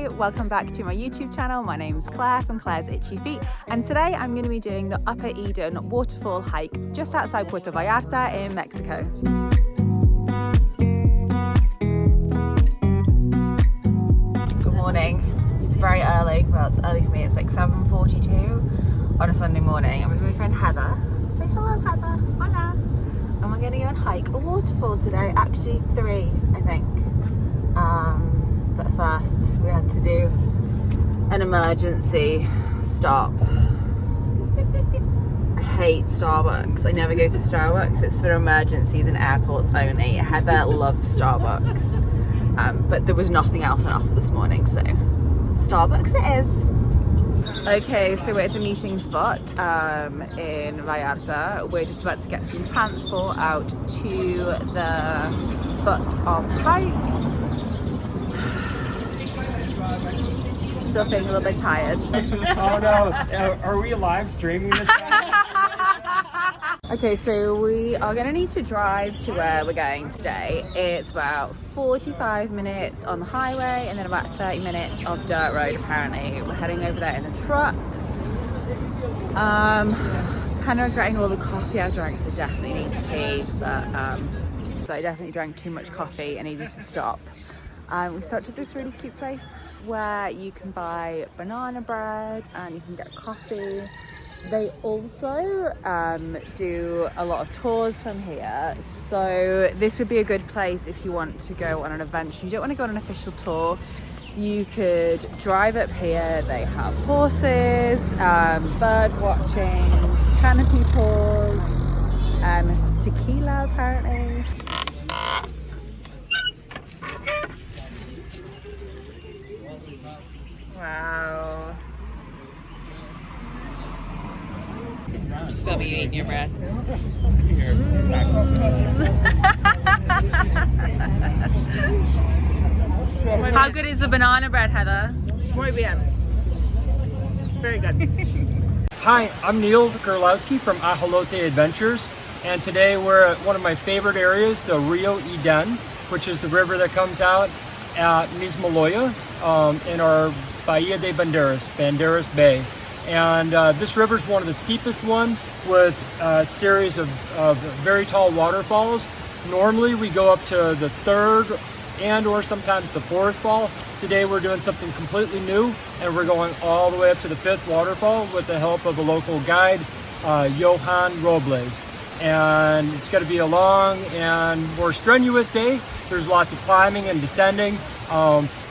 Hi, welcome back to my YouTube channel. My name's Claire from Claire's Itchy Feet, and today I'm going to be doing the Upper Eden waterfall hike just outside Puerto Vallarta in Mexico. Good morning. It's very early. Well, it's early for me. It's like 7:42 on a Sunday morning. I'm with my friend Heather. Say hello, Heather. Hola. And we're going to go and hike a waterfall today. Actually, 3, I think. But first we had to do an emergency stop. I hate Starbucks. I never go to Starbucks. It's for emergencies and airports only. Heather loves Starbucks. But there was nothing else on offer this morning, so Starbucks it is. Okay, so we're at the meeting spot in Vallarta. We're just about to get some transport out to the foot of the hike. Still feeling a little bit tired. Oh no, are we live streaming this? Okay, so we are going to need to drive to where we're going today. It's about 45 minutes on the highway and then about 30 minutes of dirt road apparently. We're heading over there in a truck. Kind of regretting all the coffee I drank, so definitely need to pee, but so I definitely drank too much coffee and needed to stop. We stopped at this really cute place where you can buy banana bread and you can get coffee. They also do a lot of tours from here, so this would be a good place if you want to go on an adventure. You don't want to go on an official tour. You could drive up here. They have horses, bird watching, canopy tours, tequila apparently. Wow. Just felt me eating your bread. How good is the banana bread, Heather? Muy bien. Very good. Hi, I'm Neil Gurlowski from Ajolote Adventures, and today we're at one of my favorite areas, the Rio Eden, which is the river that comes out at Mismaloya in our Bahia de Banderas Bay. And this river is one of the steepest one with a series of very tall waterfalls. Normally we go up to the 3rd and or sometimes the 4th fall. Today we're doing something completely new and we're going all the way up to the 5th waterfall with the help of a local guide, Johan Robles. And it's going to be a long and more strenuous day. There's lots of climbing and descending.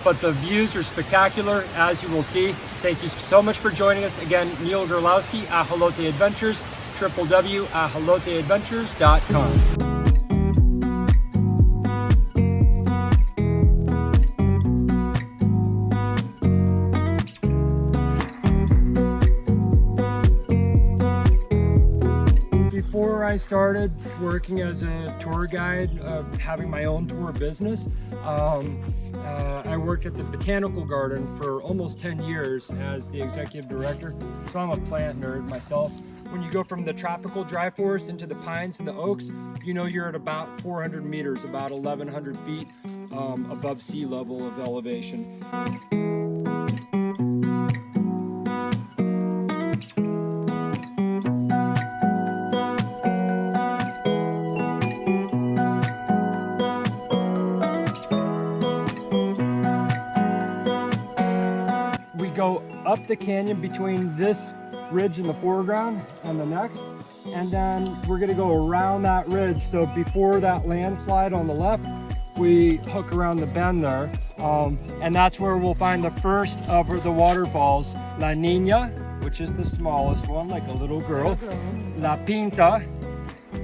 But the views are spectacular, as you will see. Thank you so much for joining us. Again, Neil Gurlowski, Ajolote Adventures, www.ajoloteadventures.com. Before I started working as a tour guide, having my own tour business, I worked at the Botanical Garden for almost 10 years as the executive director, so I'm a plant nerd myself. When you go from the tropical dry forest into the pines and the oaks, you know you're at about 400 meters, about 1,100 feet above sea level of elevation. Go up the canyon between this ridge in the foreground and the next, and then we're going to go around that ridge. So before that landslide on the left, we hook around the bend there, and that's where we'll find the first of the waterfalls, La Niña, which is the smallest one, like a little girl, La Pinta,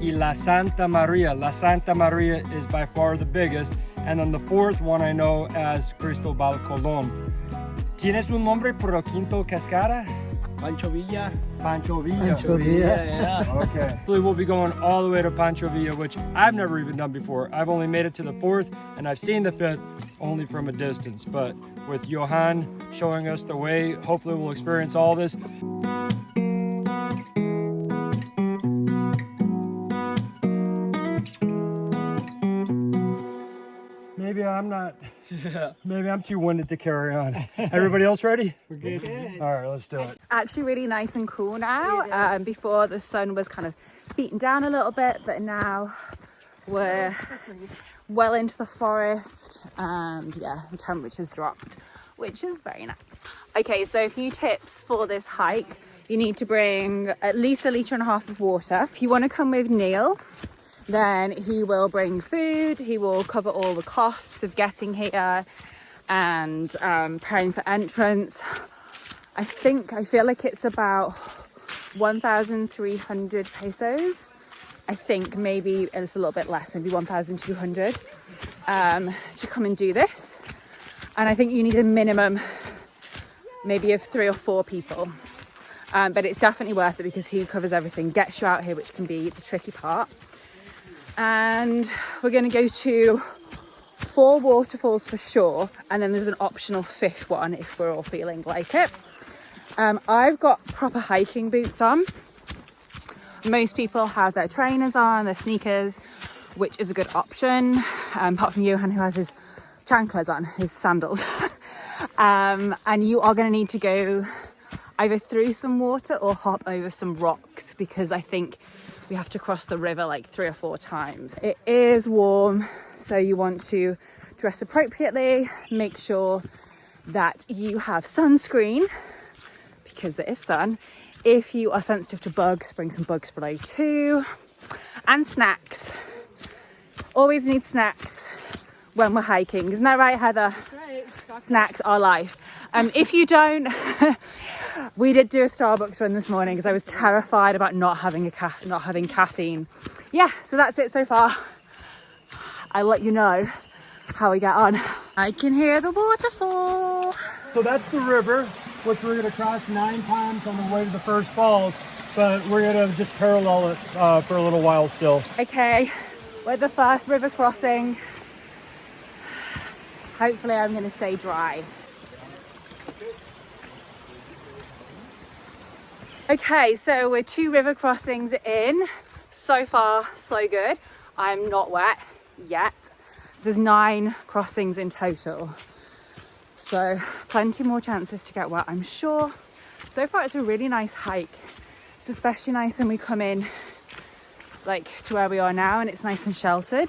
y La Santa Maria. La Santa Maria is by far the biggest, and then the 4th one I know as Cristobal Colon. ¿Tienes un nombre por el quinto cascada? Pancho Villa. Pancho Villa. Pancho Villa, yeah. Okay. We'll be going all the way to Pancho Villa, which I've never even done before. I've only made it to the 4th, and I've seen the 5th only from a distance. But with Johan showing us the way, hopefully we'll experience all this. Maybe I'm not Maybe I'm too winded to carry on. Everybody else ready? We're good. All right, let's do it. It's actually really nice and cool now. Before the sun was kind of beaten down a little bit, but now we're well into the forest and yeah, the temperature's dropped, which is very nice. Okay, so a few tips for this hike. You need to bring at least 1.5 liters of water. If you want to come with Neil, then he will bring food. He will cover all the costs of getting here and paying for entrance. I feel like it's about 1,300 pesos. I think maybe it's a little bit less, maybe 1,200 to come and do this. And I think you need a minimum maybe of 3 or 4 people. But it's definitely worth it because he covers everything, gets you out here, which can be the tricky part. And we're going to go to 4 waterfalls for sure, and then there's an optional 5th one if we're all feeling like it. I've got proper hiking boots on. Most people have their trainers on, their sneakers, which is a good option, apart from Johan, who has his chanclas on, his sandals. And you are going to need to go either through some water or hop over some rocks, because I think we have to cross the river like 3 or 4 times. It is warm, so you want to dress appropriately. Make sure that you have sunscreen because there is sun. If you are sensitive to bugs, bring some bug spray too. And snacks. Always need snacks when we're hiking. Isn't that right, Heather? Right. Snacks are life. If you don't, we did do a Starbucks run this morning because I was terrified about not having caffeine. Yeah, so that's it so far. I'll let you know how we get on. I can hear the waterfall. So that's the river, which we're going to cross 9 times on the way to the first falls, but we're going to just parallel it for a little while still. Okay, we're at the first river crossing. Hopefully I'm going to stay dry. Okay, so we're 2 river crossings in. So far, so good. I'm not wet yet. There's 9 crossings in total. So plenty more chances to get wet, I'm sure. So far, it's a really nice hike. It's especially nice when we come in like to where we are now and it's nice and sheltered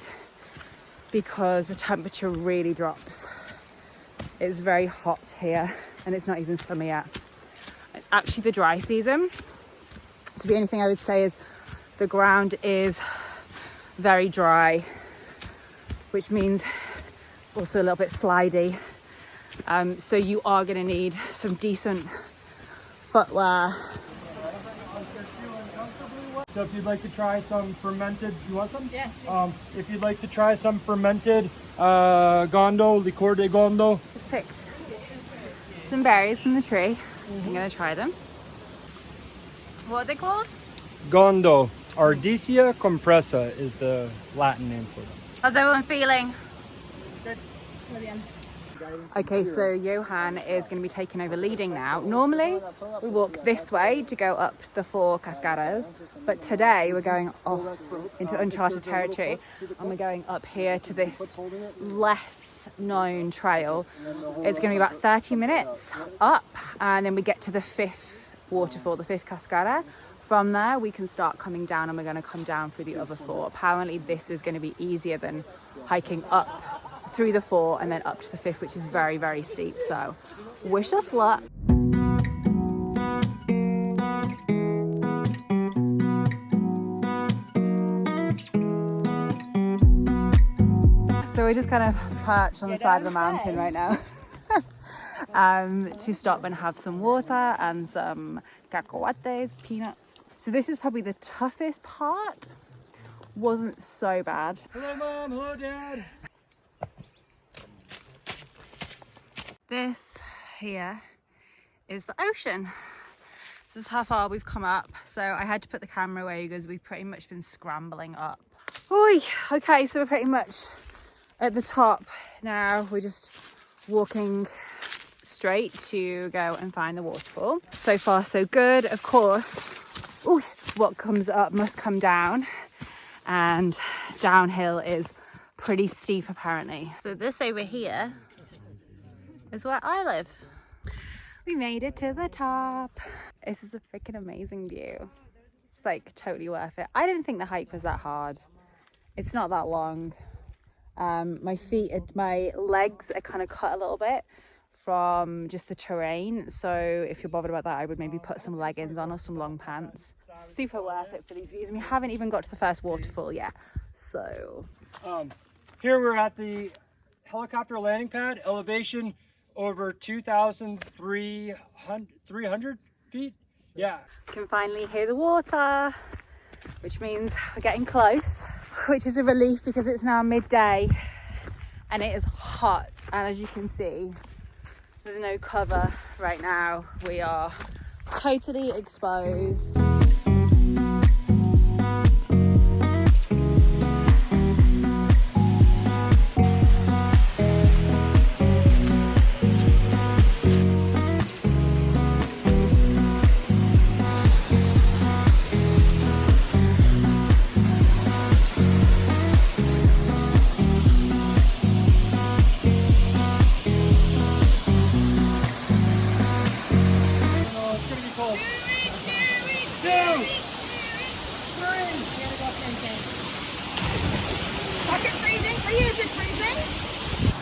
because the temperature really drops. It's very hot here and it's not even summer yet. It's actually the dry season. So the only thing I would say is the ground is very dry, which means it's also a little bit slidey. So you are going to need some decent footwear. So if you'd like to try some fermented, you want some? Yeah. If you'd like to try some fermented gondo, licor de gondo. Just picked some berries from the tree. I'm going to try them. What are they called? Gondo. Ardisia compressa is the Latin name for them. How's everyone feeling? Good. Brilliant. Okay, so Johan is going to be taking over leading now. Normally, we walk this way to go up the 4 cascadas, but today we're going off into uncharted territory and we're going up here to this less known trail. It's going to be about 30 minutes up and then we get to the 5th waterfall, the 5th cascada. From there, we can start coming down and we're going to come down through the other 4. Apparently, this is going to be easier than hiking up through the 4 and then up to the 5th, which is very, very steep. So wish us luck. So we're just kind of perched on the side of the mountain right now to stop and have some water and some cacahuates, peanuts. So this is probably the toughest part. Wasn't so bad. Hello, Mom. Hello, Dad. This here is the ocean. This is how far we've come up. So I had to put the camera away because we've pretty much been scrambling up. Oy, okay, so we're pretty much at the top now. We're just walking straight to go and find the waterfall. So far so good. Of course, ooh, what comes up must come down, and downhill is pretty steep apparently. So this over here is where I live. We made it to the top. This is a freaking amazing view. It's like totally worth it. I didn't think the hike was that hard. It's not that long. My legs are kind of cut a little bit from just the terrain. So if you're bothered about that, I would maybe put some leggings on or some long pants. Super worth it for these views. And we haven't even got to the first waterfall yet. So here we're at the helicopter landing pad, elevation over 2,300 feet. Yeah. You can finally hear the water, which means we're getting close, which is a relief because it's now midday and it is hot. And as you can see, there's no cover right now. We are totally exposed.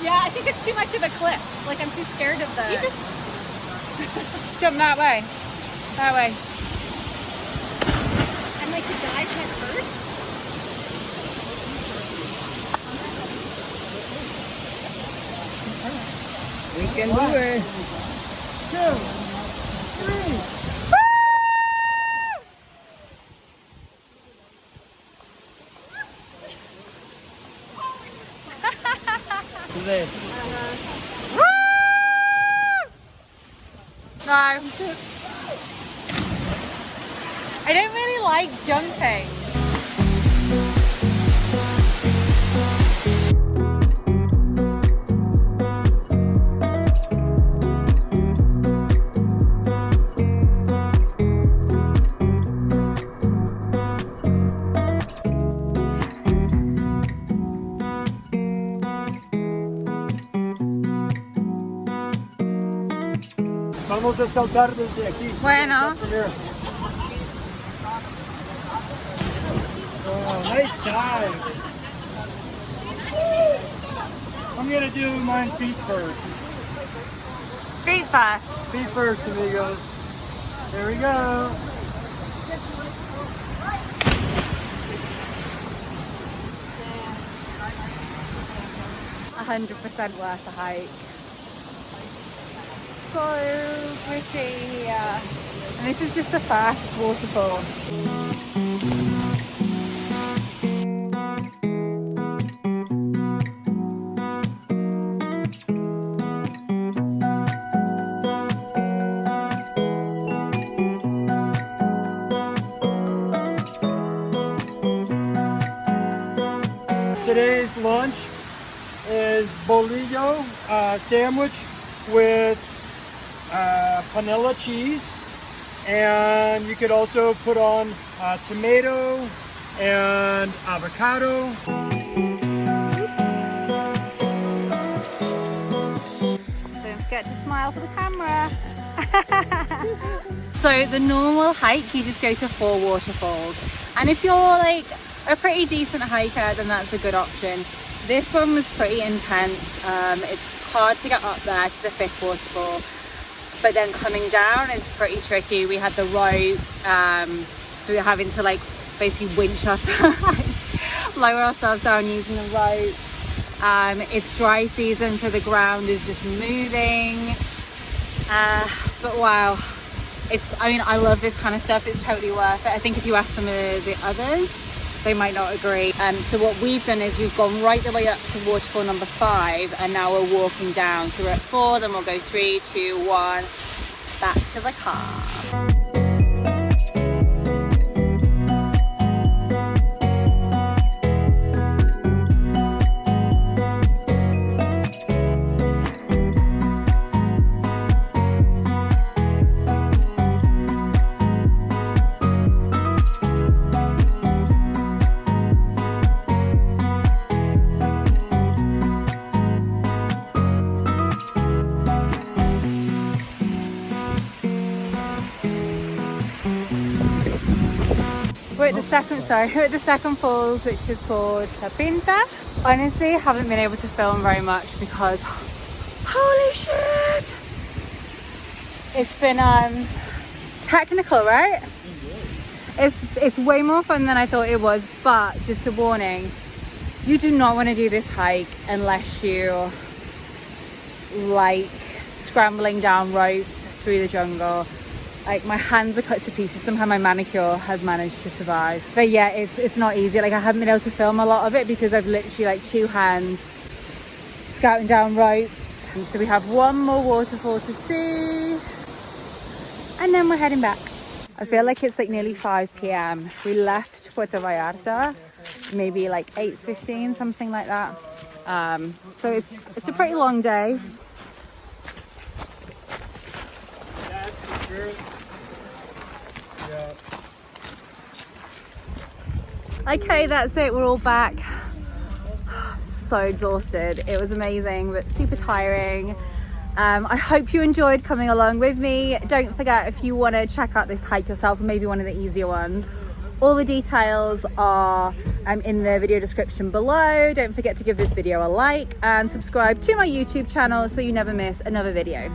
Yeah, I think it's too much of a cliff. Like, I'm too scared of the... You just Jump that way. That way. I'm like, to dive head first. We can do it. 2, 3. Today. No. I don't really like jumping. Vamos a saltar desde aquí. Bueno. Oh, nice dive. I'm gonna do mine feet first. Feet first. Feet first, amigos. There we go. %100 worth the hike. So pretty here. And this is just the first waterfall. Today's lunch is bolillo sandwich with panela cheese, and you could also put on tomato and avocado. Don't forget to smile for the camera. So the normal hike, you just go to 4 waterfalls, and if you're like a pretty decent hiker, then that's a good option. This one was pretty intense. It's hard to get up there to the 5th waterfall, but then coming down is pretty tricky. We had the rope, so we were having to like basically winch ourselves, lower ourselves down using the rope. It's dry season, so the ground is just moving. But wow, I love this kind of stuff. It's totally worth it. I think if you ask some of the others, they might not agree. So what we've done is we've gone right the way up to waterfall number 5, and now we're walking down. So we're at 4, then we'll go 3, 2, 1, back to the car. we're at the second falls, which is called La Pinta. Honestly, I haven't been able to film very much because holy shit! It's been technical, right? It's way more fun than I thought it was, but just a warning, you do not want to do this hike unless you like scrambling down ropes through the jungle. Like, my hands are cut to pieces. Somehow my manicure has managed to survive. But yeah, it's not easy. Like, I haven't been able to film a lot of it because I've literally like two hands scouting down ropes. And so we have one more waterfall to see and then we're heading back. I feel like it's like nearly 5 p.m. We left Puerto Vallarta maybe like 8:15, something like that. So it's a pretty long day. Okay, that's it, we're all back. So exhausted. It was amazing but super tiring. I hope you enjoyed coming along with me. Don't forget, if you want to check out this hike yourself, or maybe one of the easier ones, all the details are in the video description below. Don't forget to give this video a like and subscribe to my YouTube channel so you never miss another video.